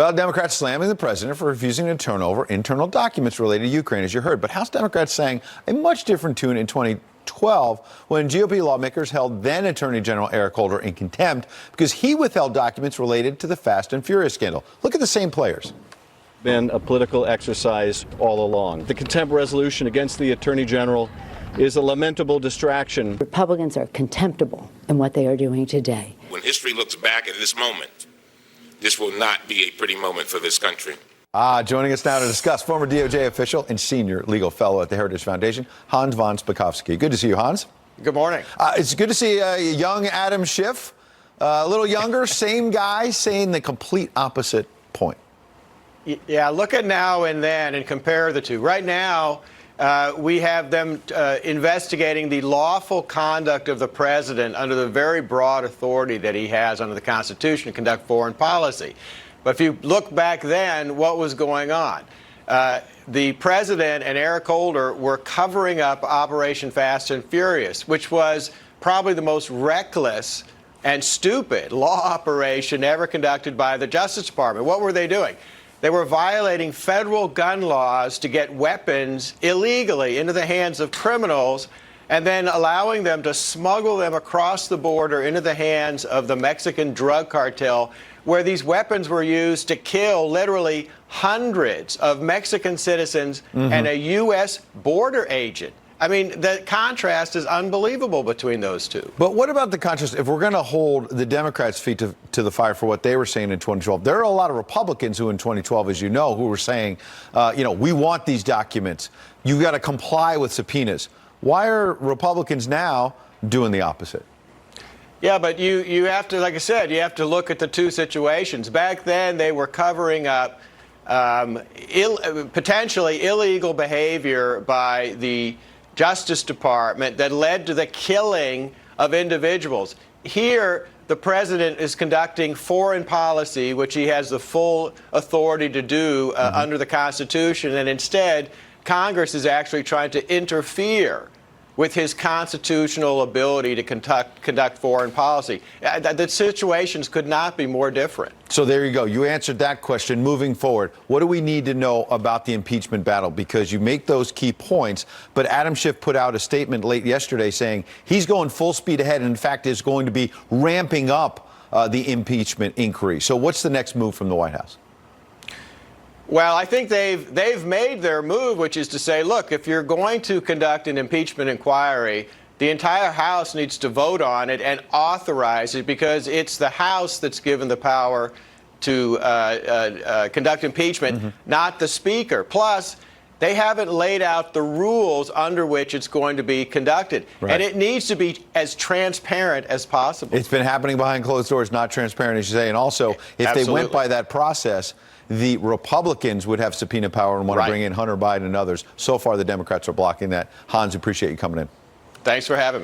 Well, Democrats slamming the president for refusing to turn over internal documents related to Ukraine, as you heard. But House Democrats sang a much different tune in 2012 when GOP lawmakers held then Attorney General Eric Holder in contempt because he withheld documents related to the Fast and Furious scandal. Look at the same players. Been a political exercise all along. The contempt resolution against the Attorney General is a lamentable distraction. Republicans are contemptible in what they are doing today. When history looks back at this moment, this will not be a pretty moment for this country. Joining us now to discuss, former DOJ official and senior legal fellow at the Heritage Foundation, Hans von Spakovsky. Good to see you, Hans. Good morning. It's good to see young Adam Schiff, a little younger, same guy, saying the complete opposite point. Yeah, look at now and then and compare the two. Right now, we have them investigating the lawful conduct of the president under the very broad authority that he has under the Constitution to conduct foreign policy. But if you look back then, what was going on? The president and Eric Holder were covering up Operation Fast and Furious, which was probably the most reckless and stupid law operation ever conducted by the Justice Department. What were they doing? They were violating federal gun laws to get weapons illegally into the hands of criminals and then allowing them to smuggle them across the border into the hands of the Mexican drug cartel, where these weapons were used to kill literally hundreds of Mexican citizens and a U.S. border agent. I mean, the contrast is unbelievable between those two. But what about the contrast? If we're going to hold the Democrats' feet to the fire for what they were saying in 2012, there are a lot of Republicans who in 2012, as you know, who were saying, we want these documents. You've got to comply with subpoenas. Why are Republicans now doing the opposite? Yeah, but you have to, like I said, you have to look at the two situations. Back then, they were covering up potentially illegal behavior by the Justice Department that led to the killing of individuals. Here, the president is conducting foreign policy, which he has the full authority to do under the Constitution, and instead, Congress is actually trying to interfere with his constitutional ability to conduct foreign policy. The situations could not be more different. So there you go. You answered that question. Moving forward, what do we need to know about the impeachment battle? Because you make those key points, but Adam Schiff put out a statement late yesterday saying he's going full speed ahead and, in fact, is going to be ramping up the impeachment inquiry. So what's the next move from the White House? Well, I think they've made their move, which is to say, look, if you're going to conduct an impeachment inquiry, the entire House needs to vote on it and authorize it, because it's the House that's given the power to conduct impeachment, not the Speaker. Plus, they haven't laid out the rules under which it's going to be conducted. Right. And it needs to be as transparent as possible. It's been happening behind closed doors, not transparent, as you say. And also, if they went by that process, the Republicans would have subpoena power and want to bring in Hunter Biden and others. So far, the Democrats are blocking that. Hans, appreciate you coming in. Thanks for having me.